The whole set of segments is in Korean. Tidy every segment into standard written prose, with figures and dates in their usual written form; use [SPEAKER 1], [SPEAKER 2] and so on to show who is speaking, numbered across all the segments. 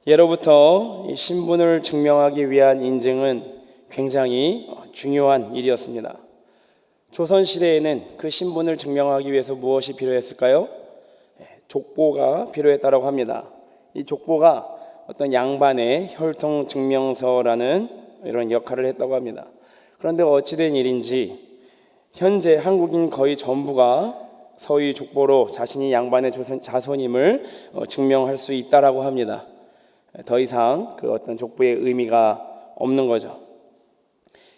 [SPEAKER 1] 예로부터 이 신분을 증명하기 위한 인증은 굉장히 중요한 일이었습니다. 조선시대에는 그 신분을 증명하기 위해서 무엇이 필요했을까요? 족보가 필요했다고 합니다. 이 족보가 어떤 양반의 혈통증명서라는 이런 역할을 했다고 합니다. 그런데 어찌된 일인지 현재 한국인 거의 전부가 서위 족보로 자신이 양반의 자손임을 증명할 수 있다라고 합니다. 더 이상 그 어떤 족보의 의미가 없는 거죠.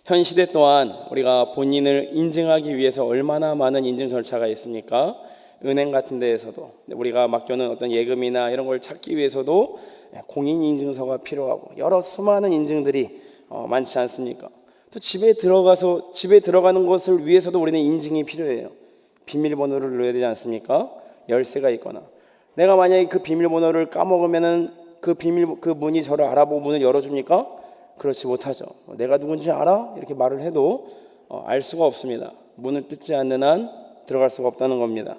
[SPEAKER 1] 현 시대 또한 우리가 본인을 인증하기 위해서 얼마나 많은 인증 절차가 있습니까? 은행 같은 데에서도 우리가 맡겨놓은 어떤 예금이나 이런 걸 찾기 위해서도 공인인증서가 필요하고 여러 수많은 인증들이 많지 않습니까? 또 집에 들어가는 것을 위해서도 우리는 인증이 필요해요. 비밀번호를 넣어야 되지 않습니까? 열쇠가 있거나 내가 만약에 그 비밀번호를 까먹으면은 그 문이 저를 알아보고 문을 열어줍니까? 그렇지 못하죠. 내가 누군지 알아? 이렇게 말을 해도 알 수가 없습니다. 문을 뜯지 않는 한 들어갈 수가 없다는 겁니다.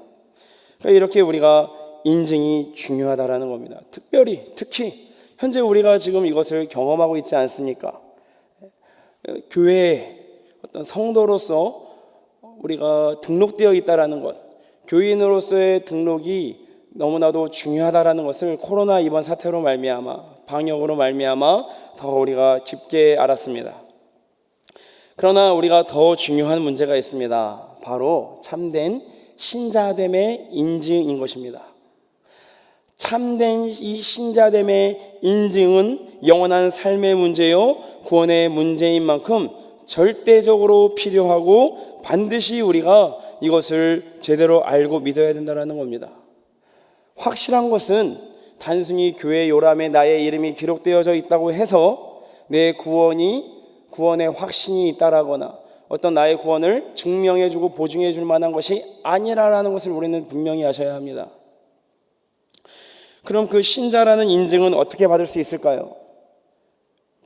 [SPEAKER 1] 그러니까 이렇게 우리가 인증이 중요하다라는 겁니다. 특히 현재 우리가 지금 이것을 경험하고 있지 않습니까? 교회에 어떤 성도로서 우리가 등록되어 있다라는 것, 교인으로서의 등록이 너무나도 중요하다라는 것을 코로나 이번 사태로 말미암아 방역으로 말미암아 더 우리가 깊게 알았습니다. 그러나 우리가 더 중요한 문제가 있습니다. 바로 참된 신자됨의 인증인 것입니다. 참된 이 신자됨의 인증은 영원한 삶의 문제요 구원의 문제인 만큼 절대적으로 필요하고 반드시 우리가 이것을 제대로 알고 믿어야 된다는 겁니다. 확실한 것은 단순히 교회 요람에 나의 이름이 기록되어져 있다고 해서 내 구원의 확신이 있다라거나 어떤 나의 구원을 증명해주고 보증해줄 만한 것이 아니라는 것을 우리는 분명히 아셔야 합니다. 그럼 그 신자라는 인증은 어떻게 받을 수 있을까요?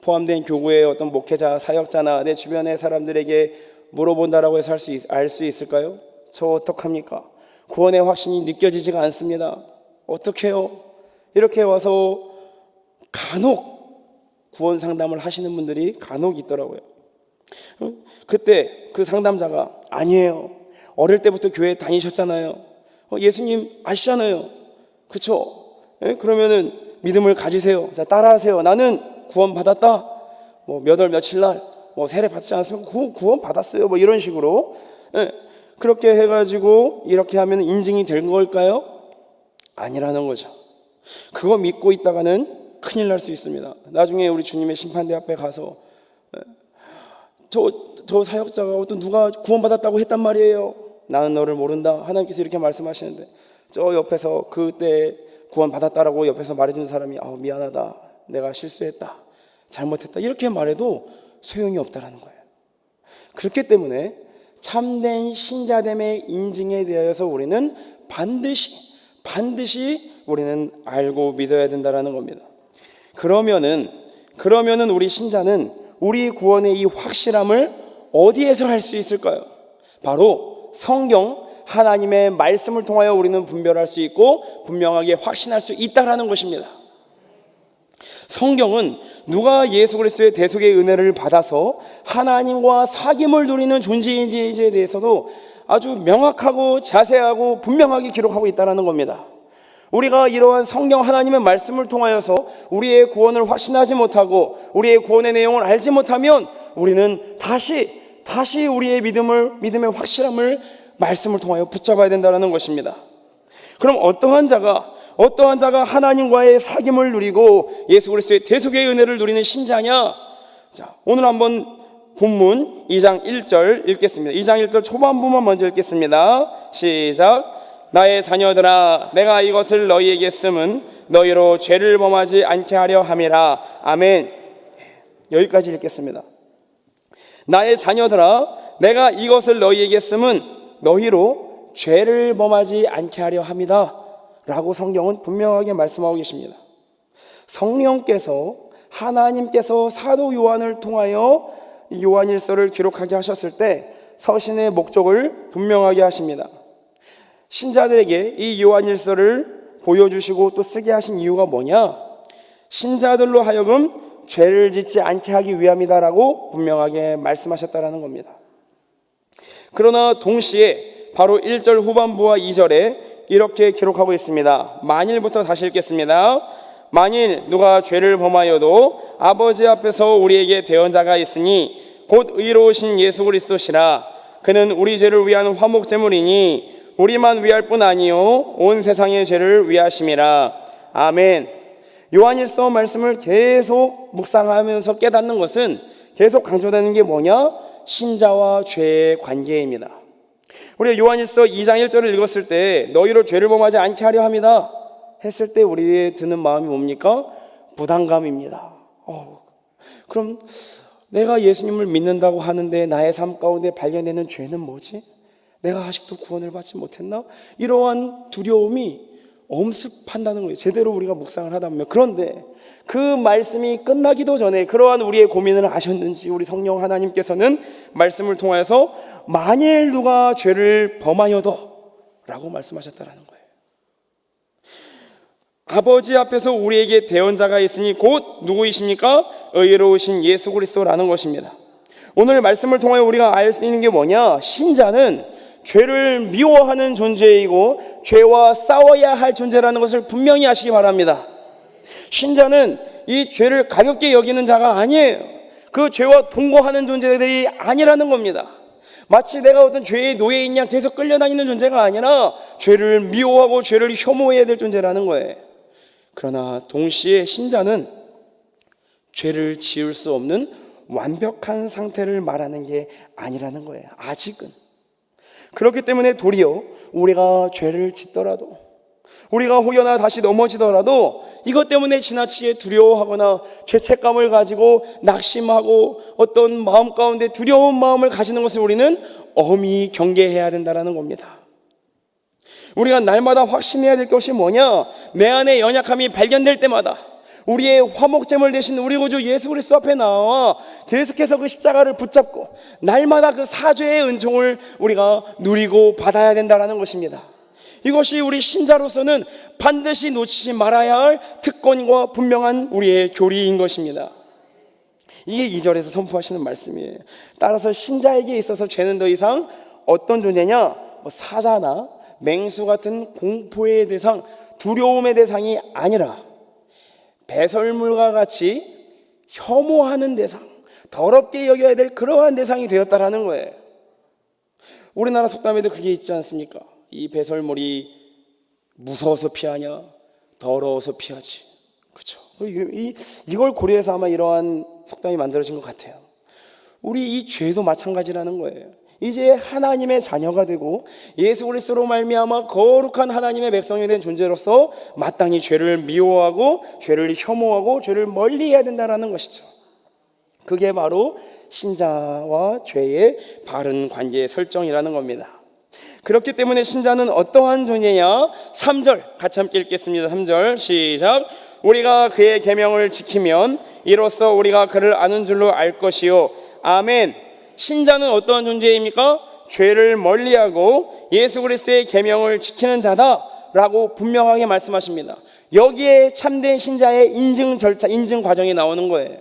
[SPEAKER 1] 포함된 교구의 어떤 목회자, 사역자나 내 주변의 사람들에게 물어본다라고 해서 알 수 있을까요? 저 어떡합니까? 구원의 확신이 느껴지지가 않습니다. 어떡해요? 이렇게 와서 간혹 구원 상담을 하시는 분들이 간혹 있더라고요. 그때 그 상담자가 아니에요. 어릴 때부터 교회 다니셨잖아요. 예수님 아시잖아요. 그렇죠? 그러면은 믿음을 가지세요. 자, 따라하세요. 나는 구원 받았다. 몇 월 며칠 날 세례 받지 않습니까? 구원 받았어요. 이런 식으로 그렇게 해가지고 이렇게 하면 인증이 된 걸까요? 아니라는 거죠. 그거 믿고 있다가는 큰일 날 수 있습니다. 나중에 우리 주님의 심판대 앞에 가서 저 사역자가 어떤 누가 구원받았다고 했단 말이에요. 나는 너를 모른다. 하나님께서 이렇게 말씀하시는데 저 옆에서 그때 구원받았다라고 옆에서 말해주는 사람이 미안하다. 내가 실수했다. 잘못했다. 이렇게 말해도 소용이 없다라는 거예요. 그렇기 때문에 참된 신자됨의 인증에 대하여서 우리는 반드시 우리는 알고 믿어야 된다라는 겁니다. 그러면은 우리 신자는 우리 구원의 이 확실함을 어디에서 할 수 있을까요? 바로 성경 하나님의 말씀을 통하여 우리는 분별할 수 있고 분명하게 확신할 수 있다라는 것입니다. 성경은 누가 예수 그리스도의 대속의 은혜를 받아서 하나님과 사귐을 누리는 존재인지에 대해서도 아주 명확하고 자세하고 분명하게 기록하고 있다는 겁니다. 우리가 이러한 성경 하나님의 말씀을 통하여서 우리의 구원을 확신하지 못하고 우리의 구원의 내용을 알지 못하면 우리는 다시 우리의 믿음의 확실함을 말씀을 통하여 붙잡아야 된다는 것입니다. 그럼 어떠한 자가 하나님과의 사귐을 누리고 예수 그리스도의 대속의 은혜를 누리는 신자냐? 자, 오늘 한번 본문 2장 1절 읽겠습니다. 2장 1절 초반부만 먼저 읽겠습니다. 시작. 나의 자녀들아, 내가 이것을 너희에게 쓰면 너희로 죄를 범하지 않게 하려 함이라. 아멘. 여기까지 읽겠습니다. 나의 자녀들아, 내가 이것을 너희에게 쓰면 너희로 죄를 범하지 않게 하려 합니다. 라고 성경은 분명하게 말씀하고 계십니다. 성령께서 하나님께서 사도 요한을 통하여 요한일서를 기록하게 하셨을 때 서신의 목적을 분명하게 하십니다. 신자들에게 이 요한일서를 보여주시고 또 쓰게 하신 이유가 뭐냐? 신자들로 하여금 죄를 짓지 않게 하기 위함이다라고 분명하게 말씀하셨다라는 겁니다. 그러나 동시에 바로 1절 후반부와 2절에 이렇게 기록하고 있습니다. 만일부터 다시 읽겠습니다. 만일 누가 죄를 범하여도 아버지 앞에서 우리에게 대언자가 있으니 곧 의로우신 예수 그리스도시라. 그는 우리 죄를 위한 화목제물이니 우리만 위할 뿐 아니요 온 세상의 죄를 위하심이라. 아멘. 요한일서 말씀을 계속 묵상하면서 깨닫는 것은 계속 강조되는 게 뭐냐? 신자와 죄의 관계입니다. 우리가 요한일서 2장 1절을 읽었을 때 너희로 죄를 범하지 않게 하려 함이다 했을 때 우리의 드는 마음이 뭡니까? 부담감입니다. 그럼 내가 예수님을 믿는다고 하는데 나의 삶 가운데 발견되는 죄는 뭐지? 내가 아직도 구원을 받지 못했나? 이러한 두려움이 엄습한다는 거예요. 제대로 우리가 묵상을 하다 보면. 그런데 그 말씀이 끝나기도 전에 그러한 우리의 고민을 아셨는지 우리 성령 하나님께서는 말씀을 통해서 만일 누가 죄를 범하여도 라고 말씀하셨다라는 거예요. 아버지 앞에서 우리에게 대언자가 있으니 곧 누구이십니까? 의로우신 예수 그리스도라는 것입니다. 오늘 말씀을 통해 우리가 알 수 있는 게 뭐냐? 신자는 죄를 미워하는 존재이고 죄와 싸워야 할 존재라는 것을 분명히 아시기 바랍니다. 신자는 이 죄를 가볍게 여기는 자가 아니에요. 그 죄와 동거하는 존재들이 아니라는 겁니다. 마치 내가 어떤 죄의 노예인 양 계속 끌려다니는 존재가 아니라 죄를 미워하고 죄를 혐오해야 될 존재라는 거예요. 그러나 동시에 신자는 죄를 지을 수 없는 완벽한 상태를 말하는 게 아니라는 거예요. 아직은. 그렇기 때문에 도리어 우리가 죄를 짓더라도, 우리가 혹여나 다시 넘어지더라도 이것 때문에 지나치게 두려워하거나 죄책감을 가지고 낙심하고 어떤 마음 가운데 두려운 마음을 가지는 것을 우리는 엄히 경계해야 된다는 겁니다. 우리가 날마다 확신해야 될 것이 뭐냐? 내 안에 연약함이 발견될 때마다 우리의 화목제물 되신 우리 구주 예수 그리스도 앞에 나와 계속해서 그 십자가를 붙잡고 날마다 그 사죄의 은총을 우리가 누리고 받아야 된다는 것입니다. 이것이 우리 신자로서는 반드시 놓치지 말아야 할 특권과 분명한 우리의 교리인 것입니다. 이게 2절에서 선포하시는 말씀이에요. 따라서 신자에게 있어서 죄는 더 이상 어떤 존재냐? 사자나 맹수 같은 공포의 대상, 두려움의 대상이 아니라 배설물과 같이 혐오하는 대상, 더럽게 여겨야 될 그러한 대상이 되었다라는 거예요. 우리나라 속담에도 그게 있지 않습니까? 이 배설물이 무서워서 피하냐, 더러워서 피하지. 그렇죠? 이걸 고려해서 아마 이러한 속담이 만들어진 것 같아요. 우리 이 죄도 마찬가지라는 거예요. 이제 하나님의 자녀가 되고 예수 그리스도로 말미암아 거룩한 하나님의 백성이 된 존재로서 마땅히 죄를 미워하고 죄를 혐오하고 죄를 멀리해야 된다는 것이죠. 그게 바로 신자와 죄의 바른 관계의 설정이라는 겁니다. 그렇기 때문에 신자는 어떠한 존재냐? 3절 같이 함께 읽겠습니다. 3절 시작. 우리가 그의 계명을 지키면 이로써 우리가 그를 아는 줄로 알 것이요. 아멘. 신자는 어떠한 존재입니까? 죄를 멀리하고 예수 그리스도의 계명을 지키는 자다라고 분명하게 말씀하십니다. 여기에 참된 신자의 인증 절차, 인증 과정이 나오는 거예요.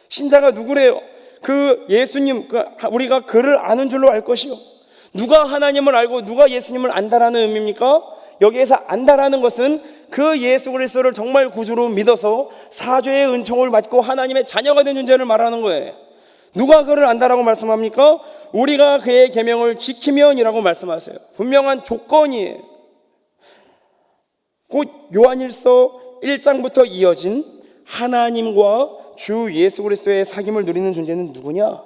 [SPEAKER 1] 신자가 누구래요? 그 예수님, 우리가 그를 아는 줄로 알 것이요. 누가 하나님을 알고 누가 예수님을 안다라는 의미입니까? 여기에서 안다라는 것은 그 예수 그리스도를 정말 구주로 믿어서 사죄의 은총을 받고 하나님의 자녀가 된 존재를 말하는 거예요. 누가 그를 안다라고 말씀합니까? 우리가 그의 계명을 지키면이라고 말씀하세요. 분명한 조건이에요. 곧 요한일서 1장부터 이어진 하나님과 주 예수 그리스도의 사귐을 누리는 존재는 누구냐?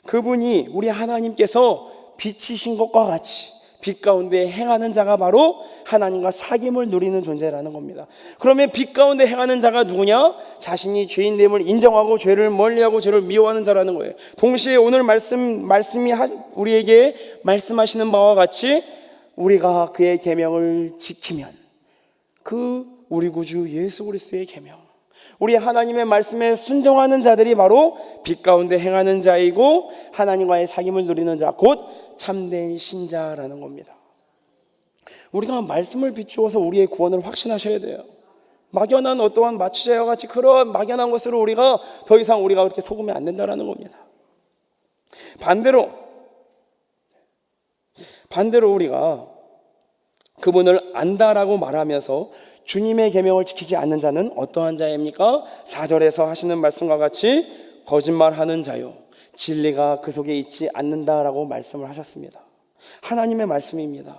[SPEAKER 1] 그분이 우리 하나님께서 빛이신 것과 같이 빛 가운데 행하는 자가 바로 하나님과 사귐을 누리는 존재라는 겁니다. 그러면 빛 가운데 행하는 자가 누구냐? 자신이 죄인됨을 인정하고 죄를 멀리하고 죄를 미워하는 자라는 거예요. 동시에 오늘 말씀이 우리에게 말씀하시는 바와 같이 우리가 그의 계명을 지키면 그 우리 구주 예수 그리스도의 계명, 우리 하나님의 말씀에 순종하는 자들이 바로 빛 가운데 행하는 자이고 하나님과의 사귐을 누리는 자, 곧 참된 신자라는 겁니다. 우리가 말씀을 비추어서 우리의 구원을 확신하셔야 돼요. 막연한 어떠한 마취제와 같이 그런 막연한 것으로 우리가 더 이상 우리가 그렇게 속으면 안 된다라는 겁니다. 반대로 우리가 그분을 안다라고 말하면서 주님의 계명을 지키지 않는 자는 어떠한 자입니까? 4절에서 하시는 말씀과 같이 거짓말하는 자요, 진리가 그 속에 있지 않는다라고 말씀을 하셨습니다. 하나님의 말씀입니다.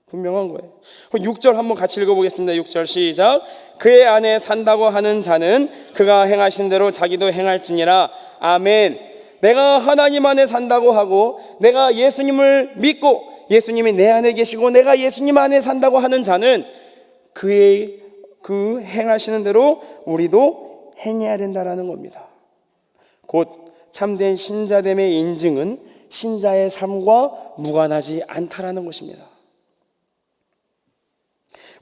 [SPEAKER 1] 분명한 거예요. 6절 한번 같이 읽어보겠습니다. 6절 시작. 그의 안에 산다고 하는 자는 그가 행하신 대로 자기도 행할지니라. 아멘. 내가 하나님 안에 산다고 하고 내가 예수님을 믿고 예수님이 내 안에 계시고 내가 예수님 안에 산다고 하는 자는 그의 그 행하시는 대로 우리도 행해야 된다라는 겁니다. 곧 참된 신자됨의 인증은 신자의 삶과 무관하지 않다라는 것입니다.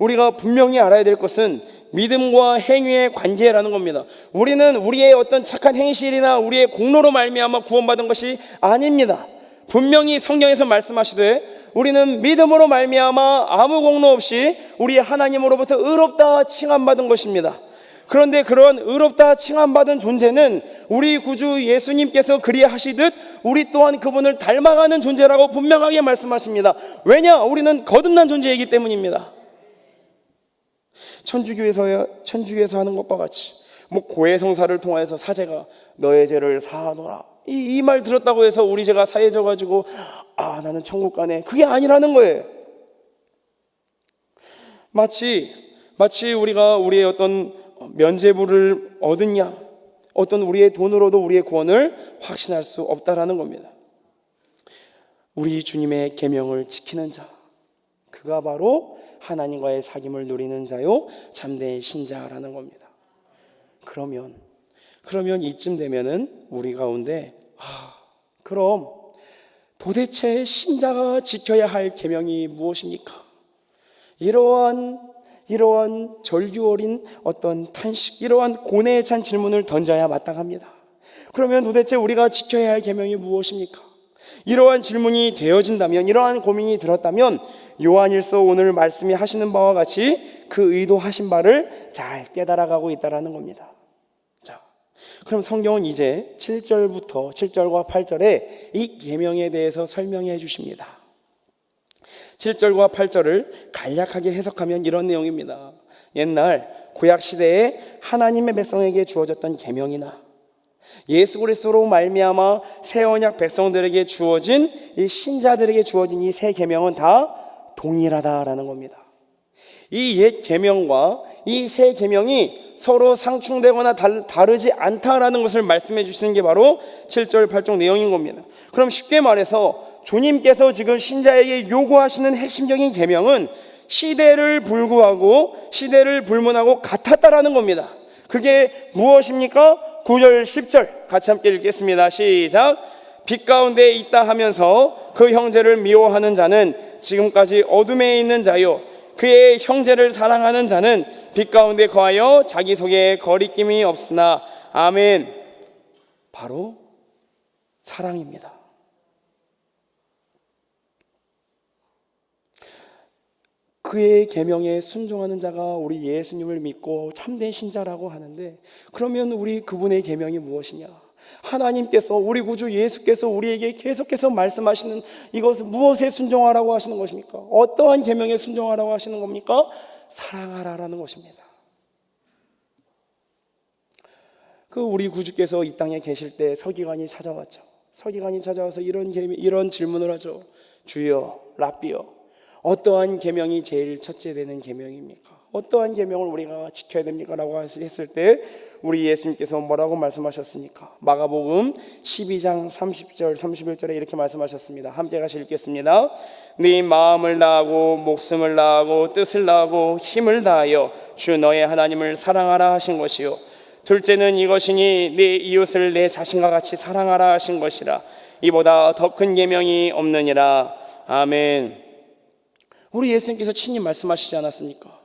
[SPEAKER 1] 우리가 분명히 알아야 될 것은 믿음과 행위의 관계라는 겁니다. 우리는 우리의 어떤 착한 행실이나 우리의 공로로 말미암아 구원받은 것이 아닙니다. 분명히 성경에서 말씀하시되 우리는 믿음으로 말미암아 아무 공로 없이 우리 하나님으로부터 의롭다 칭함받은 것입니다. 그런데 그런 의롭다 칭함받은 존재는 우리 구주 예수님께서 그리하시듯 우리 또한 그분을 닮아가는 존재라고 분명하게 말씀하십니다. 왜냐? 우리는 거듭난 존재이기 때문입니다. 천주교에서 하는 것과 같이 고해성사를 통해서 사제가 너의 죄를 사하노라, 이 말 들었다고 해서 우리 죄가 사해져 가지고 나는 천국 가네, 그게 아니라는 거예요. 마치 우리가 우리의 어떤 면죄부를 얻으냐, 어떤 우리의 돈으로도 우리의 구원을 확신할 수 없다라는 겁니다. 우리 주님의 계명을 지키는 자, 그가 바로 하나님과의 사귐을 누리는 자요 참된 신자라는 겁니다. 그러면 이쯤 되면은 우리 가운데 그럼 도대체 신자가 지켜야 할 계명이 무엇입니까? 이러한 절규 어린 어떤 탄식, 이러한 고뇌에 찬 질문을 던져야 마땅합니다. 그러면 도대체 우리가 지켜야 할 계명이 무엇입니까? 이러한 질문이 되어진다면, 이러한 고민이 들었다면 요한일서 오늘 말씀이 하시는 바와 같이 그 의도하신 바를 잘 깨달아가고 있다는 겁니다. 자, 그럼 성경은 이제 7절과 8절에 이 계명에 대해서 설명해 주십니다. 7절과 8절을 간략하게 해석하면 이런 내용입니다. 옛날 구약 시대에 하나님의 백성에게 주어졌던 계명이나 예수 그리스도로 말미암아 새 언약 백성들에게 주어진 이 신자들에게 주어진 이 새 계명은 다 동일하다라는 겁니다. 이 옛 계명과 이 새 계명이 서로 상충되거나 다르지 않다라는 것을 말씀해 주시는 게 바로 7절 8절 내용인 겁니다. 그럼 쉽게 말해서 주님께서 지금 신자에게 요구하시는 핵심적인 계명은 시대를 불문하고 같았다라는 겁니다. 그게 무엇입니까? 9절 10절 같이 함께 읽겠습니다. 시작. 빛 가운데 있다 하면서 그 형제를 미워하는 자는 지금까지 어둠에 있는 자요, 그의 형제를 사랑하는 자는 빛 가운데 거하여 자기 속에 거리낌이 없으나. 아멘. 바로 사랑입니다. 그의 계명에 순종하는 자가 우리 예수님을 믿고 참된 신자라고 하는데, 그러면 우리 그분의 계명이 무엇이냐? 하나님께서, 우리 구주 예수께서 우리에게 계속해서 말씀하시는 이것은 무엇에 순종하라고 하시는 것입니까? 어떠한 계명에 순종하라고 하시는 겁니까? 사랑하라라는 것입니다. 그 우리 구주께서 이 땅에 계실 때 서기관이 찾아왔죠. 서기관이 찾아와서 이런 질문을 하죠. 주여, 랍비여, 어떠한 계명이 제일 첫째 되는 계명입니까? 어떠한 계명을 우리가 지켜야 됩니까? 라고 했을 때 우리 예수님께서 뭐라고 말씀하셨습니까? 마가복음 12장 30절 31절에 이렇게 말씀하셨습니다. 함께 같이 읽겠습니다. 네 마음을 다하고 목숨을 다하고 뜻을 다하고 힘을 다하여 주 너의 하나님을 사랑하라 하신 것이요, 둘째는 이것이니 네 이웃을 내 자신과 같이 사랑하라 하신 것이라. 이보다 더 큰 계명이 없느니라. 아멘. 우리 예수님께서 친히 말씀하시지 않았습니까?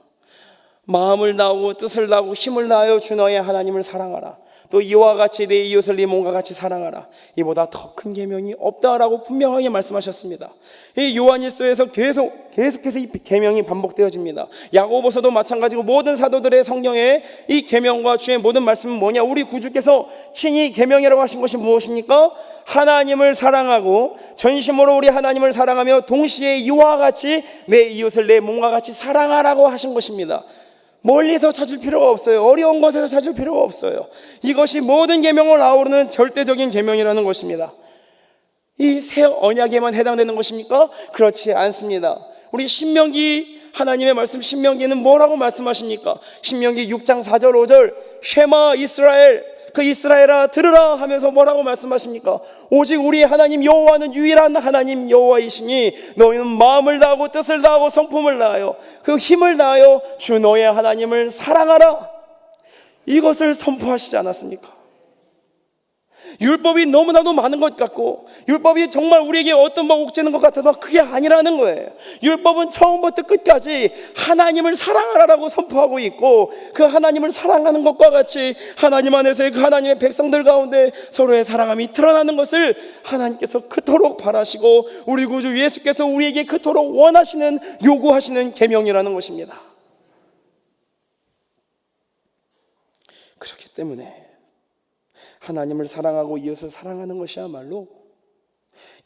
[SPEAKER 1] 마음을 다하고 뜻을 다하고 힘을 다하여 주 너의 하나님을 사랑하라. 또 이와 같이 내 이웃을 네 몸과 같이 사랑하라. 이보다 더 큰 계명이 없다라고 분명하게 말씀하셨습니다. 이 요한일서에서 계속해서 이 계명이 반복되어집니다. 야고보서도 마찬가지고 모든 사도들의 성경에 이 계명과 주의 모든 말씀은 뭐냐? 우리 구주께서 친히 계명이라고 하신 것이 무엇입니까? 하나님을 사랑하고 전심으로 우리 하나님을 사랑하며 동시에 이와 같이 내 이웃을 내 몸과 같이 사랑하라고 하신 것입니다. 멀리서 찾을 필요가 없어요. 어려운 곳에서 찾을 필요가 없어요. 이것이 모든 계명을 아우르는 절대적인 계명이라는 것입니다. 이 새 언약에만 해당되는 것입니까? 그렇지 않습니다. 우리 신명기, 하나님의 말씀 신명기는 뭐라고 말씀하십니까? 신명기 6장 4절 5절 쉐마 이스라엘, 그 이스라엘아 들으라 하면서 뭐라고 말씀하십니까? 오직 우리 하나님 여호와는 유일한 하나님 여호와이시니 너희는 마음을 다하고 뜻을 다하고 성품을 다하여 그 힘을 다하여 주 너의 하나님을 사랑하라. 이것을 선포하시지 않았습니까? 율법이 너무나도 많은 것 같고 율법이 정말 우리에게 어떤 뭐 옥죄는 것 같아도 그게 아니라는 거예요. 율법은 처음부터 끝까지 하나님을 사랑하라고 선포하고 있고 그 하나님을 사랑하는 것과 같이 하나님 안에서의 그 하나님의 백성들 가운데 서로의 사랑함이 드러나는 것을 하나님께서 그토록 바라시고 우리 구주 예수께서 우리에게 그토록 원하시는 요구하시는 계명이라는 것입니다. 그렇기 때문에 하나님을 사랑하고 이웃을 사랑하는 것이야말로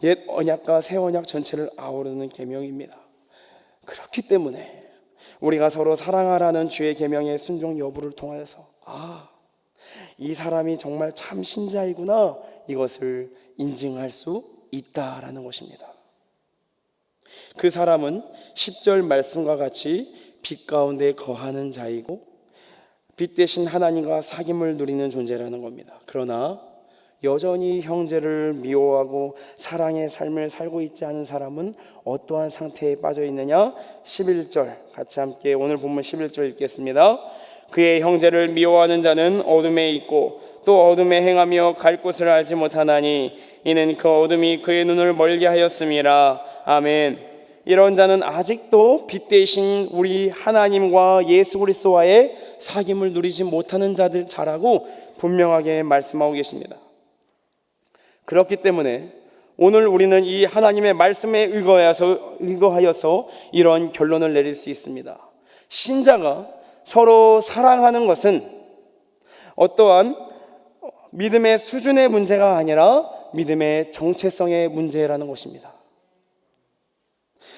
[SPEAKER 1] 옛 언약과 새 언약 전체를 아우르는 계명입니다. 그렇기 때문에 우리가 서로 사랑하라는 주의 계명의 순종 여부를 통하여서 이 사람이 정말 참 신자이구나, 이것을 인증할 수 있다라는 것입니다. 그 사람은 10절 말씀과 같이 빛 가운데 거하는 자이고 빛 대신 하나님과 사귐을 누리는 존재라는 겁니다. 그러나 여전히 형제를 미워하고 사랑의 삶을 살고 있지 않은 사람은 어떠한 상태에 빠져 있느냐? 11절 같이 함께 오늘 본문 11절 읽겠습니다. 그의 형제를 미워하는 자는 어둠에 있고 또 어둠에 행하며 갈 곳을 알지 못하나니 이는 그 어둠이 그의 눈을 멀게 하였음이라. 아멘. 이런 자는 아직도 빛 대신 우리 하나님과 예수 그리스도와의 사귐을 누리지 못하는 자라고 분명하게 말씀하고 계십니다. 그렇기 때문에 오늘 우리는 이 하나님의 말씀에 의거하여서 이런 결론을 내릴 수 있습니다. 신자가 서로 사랑하는 것은 어떠한 믿음의 수준의 문제가 아니라 믿음의 정체성의 문제라는 것입니다.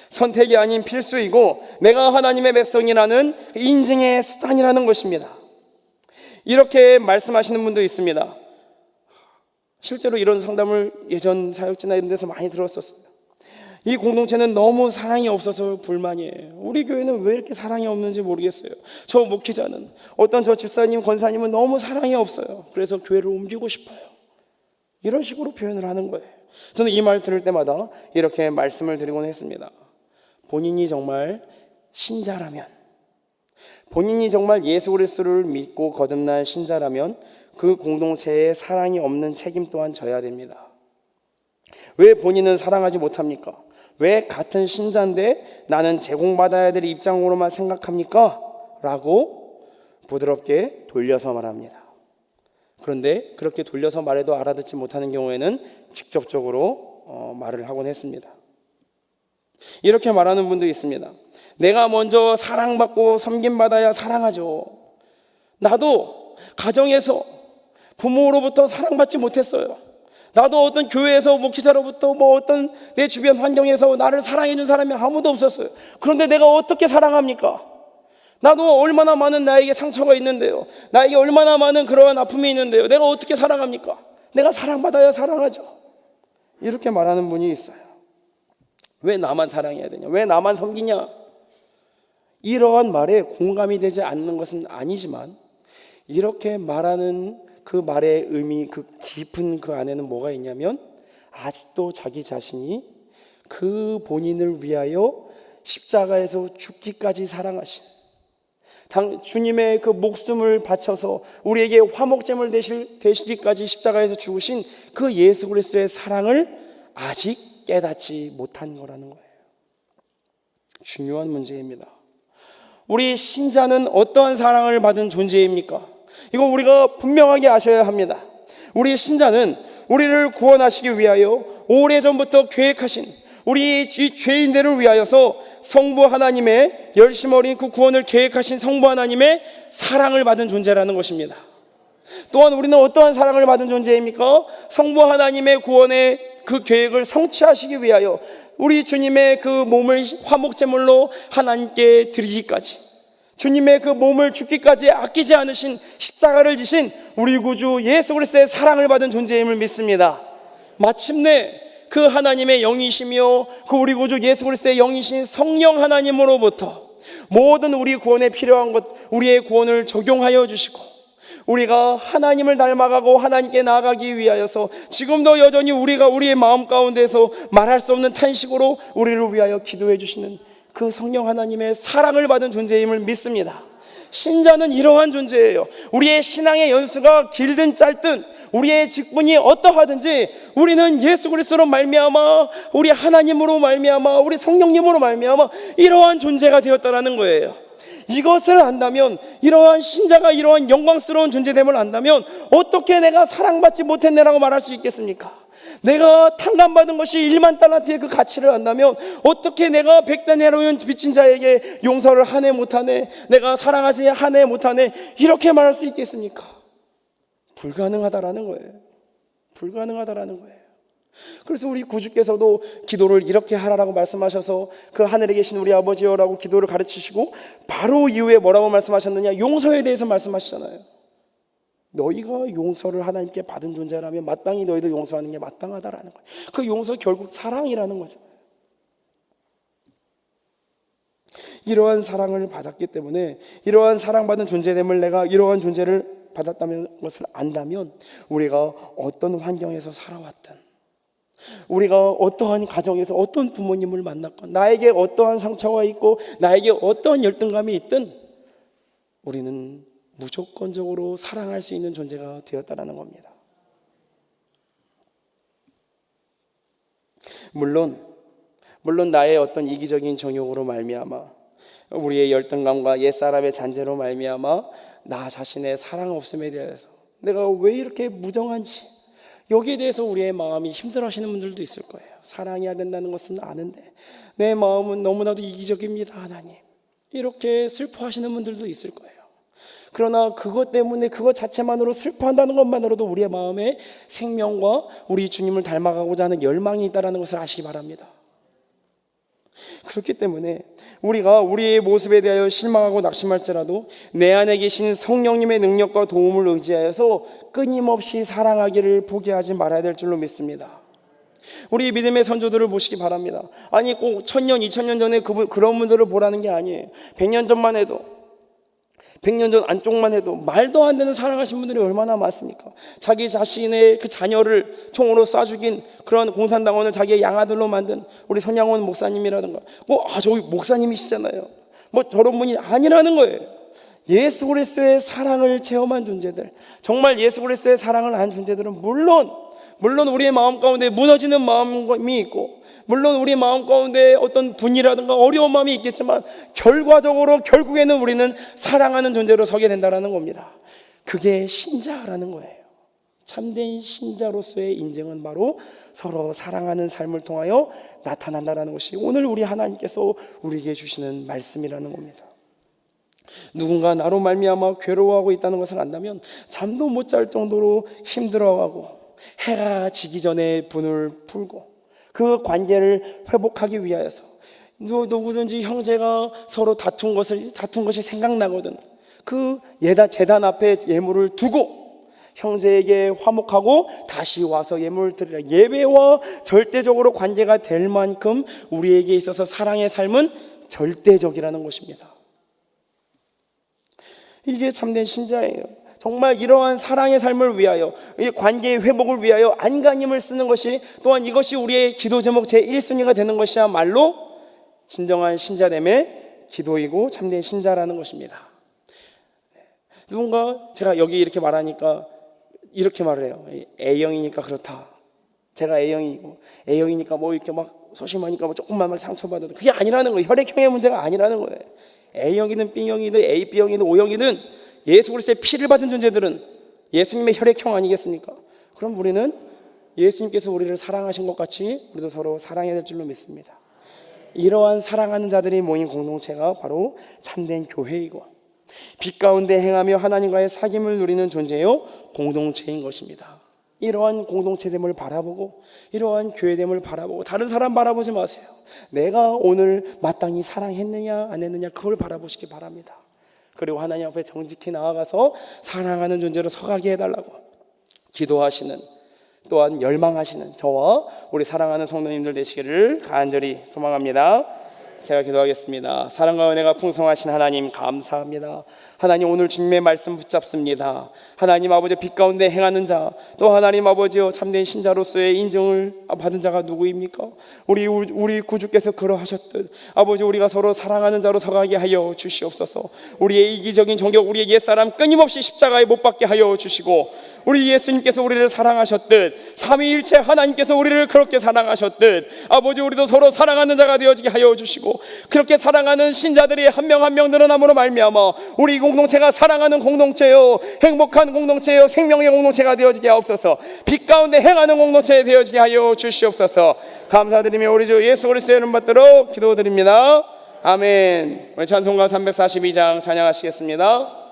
[SPEAKER 1] 선택이 아닌 필수이고 내가 하나님의 백성이라는 인증의 수단이라는 것입니다. 이렇게 말씀하시는 분도 있습니다. 실제로 이런 상담을 예전 사역지나 이런 데서 많이 들었었어요. 이 공동체는 너무 사랑이 없어서 불만이에요. 우리 교회는 왜 이렇게 사랑이 없는지 모르겠어요. 저 목회자는, 어떤 저 집사님, 권사님은 너무 사랑이 없어요. 그래서 교회를 옮기고 싶어요. 이런 식으로 표현을 하는 거예요. 저는 이 말 들을 때마다 이렇게 말씀을 드리곤 했습니다. 본인이 정말 신자라면, 본인이 정말 예수 그리스도를 믿고 거듭난 신자라면 그 공동체에 사랑이 없는 책임 또한 져야 됩니다. 왜 본인은 사랑하지 못합니까? 왜 같은 신자인데 나는 제공받아야 될 입장으로만 생각합니까? 라고 부드럽게 돌려서 말합니다. 그런데 그렇게 돌려서 말해도 알아듣지 못하는 경우에는 직접적으로 말을 하곤 했습니다. 이렇게 말하는 분도 있습니다. 내가 먼저 사랑받고 섬김받아야 사랑하죠. 나도 가정에서 부모로부터 사랑받지 못했어요. 나도 어떤 교회에서 목회자로부터 어떤 내 주변 환경에서 나를 사랑해준 사람이 아무도 없었어요. 그런데 내가 어떻게 사랑합니까? 나도 얼마나 많은 나에게 상처가 있는데요, 나에게 얼마나 많은 그러한 아픔이 있는데요, 내가 어떻게 사랑합니까? 내가 사랑받아야 사랑하죠. 이렇게 말하는 분이 있어요. 왜 나만 사랑해야 되냐? 왜 나만 섬기냐? 이러한 말에 공감이 되지 않는 것은 아니지만 이렇게 말하는 그 말의 의미, 그 깊은 그 안에는 뭐가 있냐면 아직도 자기 자신이 그 본인을 위하여 십자가에서 죽기까지 사랑하신, 주님의 그 목숨을 바쳐서 우리에게 화목제물 되시기까지 십자가에서 죽으신 그 예수 그리스도의 사랑을 아직 깨닫지 못한 거라는 거예요. 중요한 문제입니다. 우리 신자는 어떠한 사랑을 받은 존재입니까? 이거 우리가 분명하게 아셔야 합니다. 우리 신자는 우리를 구원하시기 위하여 오래전부터 계획하신 우리 이 죄인들을 위하여서 성부 하나님의 열심 어린 그 구원을 계획하신 성부 하나님의 사랑을 받은 존재라는 것입니다. 또한 우리는 어떠한 사랑을 받은 존재입니까? 성부 하나님의 구원의 그 계획을 성취하시기 위하여 우리 주님의 그 몸을 화목제물로 하나님께 드리기까지, 주님의 그 몸을 죽기까지 아끼지 않으신 십자가를 지신 우리 구주 예수 그리스도의 사랑을 받은 존재임을 믿습니다. 마침내 그 하나님의 영이시며 그 우리 구주 예수 그리스도의 영이신 성령 하나님으로부터 모든 우리 구원에 필요한 것, 우리의 구원을 적용하여 주시고 우리가 하나님을 닮아가고 하나님께 나아가기 위하여서 지금도 여전히 우리가 우리의 마음 가운데서 말할 수 없는 탄식으로 우리를 위하여 기도해 주시는 그 성령 하나님의 사랑을 받은 존재임을 믿습니다. 신자는 이러한 존재예요. 우리의 신앙의 연수가 길든 짧든 우리의 직분이 어떠하든지 우리는 예수 그리스도로 말미암아, 우리 하나님으로 말미암아, 우리 성령님으로 말미암아 이러한 존재가 되었다라는 거예요. 이것을 안다면, 이러한 신자가 이러한 영광스러운 존재됨을 안다면 어떻게 내가 사랑받지 못했네라고 말할 수 있겠습니까? 내가 탕감받은 것이 1만 달란트의 그 가치를 안다면 어떻게 내가 100데나리온 빚진 자에게 용서를 하네 못하네, 내가 사랑하지 하네 못하네, 이렇게 말할 수 있겠습니까? 불가능하다라는 거예요. 불가능하다라는 거예요. 그래서 우리 구주께서도 기도를 이렇게 하라라고 말씀하셔서 그 하늘에 계신 우리 아버지여라고 기도를 가르치시고 바로 이후에 뭐라고 말씀하셨느냐? 용서에 대해서 말씀하시잖아요. 너희가 용서를 하나님께 받은 존재라면 마땅히 너희도 용서하는 게 마땅하다라는 거예요. 그 용서 결국 사랑이라는 거죠. 이러한 사랑을 받았기 때문에, 이러한 사랑받은 존재됨을, 내가 이러한 존재를 받았다는 것을 안다면 우리가 어떤 환경에서 살아왔든, 우리가 어떠한 가정에서 어떤 부모님을 만났건, 나에게 어떠한 상처가 있고 나에게 어떠한 열등감이 있든 우리는 무조건적으로 사랑할 수 있는 존재가 되었다는 겁니다. 물론 나의 어떤 이기적인 정욕으로 말미암아, 우리의 열등감과 옛사람의 잔재로 말미암아 나 자신의 사랑 없음에 대해서 내가 왜 이렇게 무정한지, 여기에 대해서 우리의 마음이 힘들어하시는 분들도 있을 거예요. 사랑해야 된다는 것은 아는데 내 마음은 너무나도 이기적입니다 하나님, 이렇게 슬퍼하시는 분들도 있을 거예요. 그러나 그것 때문에, 그것 자체만으로 슬퍼한다는 것만으로도 우리의 마음에 생명과 우리 주님을 닮아가고자 하는 열망이 있다는 것을 아시기 바랍니다. 그렇기 때문에 우리가 우리의 모습에 대하여 실망하고 낙심할지라도 내 안에 계신 성령님의 능력과 도움을 의지하여서 끊임없이 사랑하기를 포기하지 말아야 될 줄로 믿습니다. 우리 믿음의 선조들을 보시기 바랍니다. 아니 꼭 1000년, 2000년 전에 그런 분들을 보라는 게 아니에요. 100년 전만 해도, 100년 전 안쪽만 해도 말도 안 되는 사랑하신 분들이 얼마나 많습니까? 자기 자신의 그 자녀를 총으로 쏴 죽인 그런 공산당원을 자기의 양아들로 만든 우리 손양원 목사님이라든가, 저기 목사님이시잖아요. 저런 분이 아니라는 거예요. 예수 그리스도의 사랑을 체험한 존재들, 정말 예수 그리스도의 사랑을 안 존재들은 물론 우리의 마음 가운데 무너지는 마음이 있고, 물론 우리 마음 가운데 어떤 분이라든가 어려운 마음이 있겠지만 결국에는 우리는 사랑하는 존재로 서게 된다는 겁니다. 그게 신자라는 거예요. 참된 신자로서의 인증은 바로 서로 사랑하는 삶을 통하여 나타난다는 것이 오늘 우리 하나님께서 우리에게 주시는 말씀이라는 겁니다. 누군가 나로 말미암아 괴로워하고 있다는 것을 안다면 잠도 못 잘 정도로 힘들어하고 해가 지기 전에 분을 풀고 그 관계를 회복하기 위하여서 누구든지 형제가 서로 다툰 것이 생각나거든 그 제단 앞에 예물을 두고 형제에게 화목하고 다시 와서 예물을 드리라. 예배와 절대적으로 관계가 될 만큼 우리에게 있어서 사랑의 삶은 절대적이라는 것입니다. 이게 참된 신자예요. 정말 이러한 사랑의 삶을 위하여, 이 관계의 회복을 위하여 안간힘을 쓰는 것이, 또한 이것이 우리의 기도 제목 제1순위가 되는 것이야말로 진정한 신자됨의 기도이고 참된 신자라는 것입니다. 누군가 제가 여기 이렇게 말하니까 이렇게 말을 해요. A형이니까 그렇다. 제가 A형이니까 이렇게 막 소심하니까 조금만 상처받아도, 그게 아니라는 거예요. 혈액형의 문제가 아니라는 거예요. A형이든 B형이든 AB형이든 O형이든 예수 그리스도의 피를 받은 존재들은 예수님의 혈액형 아니겠습니까? 그럼 우리는 예수님께서 우리를 사랑하신 것 같이 우리도 서로 사랑해야 될 줄로 믿습니다. 이러한 사랑하는 자들이 모인 공동체가 바로 참된 교회이고 빛 가운데 행하며 하나님과의 사귐을 누리는 존재요 공동체인 것입니다. 이러한 공동체됨을 바라보고 이러한 교회됨을 바라보고 다른 사람 바라보지 마세요. 내가 오늘 마땅히 사랑했느냐 안 했느냐 그걸 바라보시기 바랍니다. 그리고 하나님 앞에 정직히 나아가서 사랑하는 존재로 서가게 해달라고 기도하시는, 또한 열망하시는 저와 우리 사랑하는 성도님들 되시기를 간절히 소망합니다. 제가 기도하겠습니다. 사랑과 은혜가 풍성하신 하나님 감사합니다. 하나님 오늘 주님의 말씀 붙잡습니다. 하나님 아버지 빛 가운데 행하는 자, 또 하나님 아버지여 참된 신자로서의 인정을 받은 자가 누구입니까? 우리 구주께서 그러하셨듯 아버지 우리가 서로 사랑하는 자로 서가게 하여 주시옵소서. 우리의 이기적인 정욕, 우리의 옛사람 끊임없이 십자가에 못 박게 하여 주시고, 우리 예수님께서 우리를 사랑하셨듯 삼위일체 하나님께서 우리를 그렇게 사랑하셨듯 아버지 우리도 서로 사랑하는 자가 되어지게 하여 주시고, 그렇게 사랑하는 신자들이 한 명 한 명 늘어남으로 말미암아 우리 공동체가 사랑하는 공동체요 행복한 공동체요 생명의 공동체가 되어지게 하옵소서. 빛 가운데 행하는 공동체 되어지게 하여 주시옵소서. 감사드리며 우리 주 예수 그리스도의 이름 받들어 기도드립니다. 아멘. 우리 찬송가 342장 찬양하시겠습니다.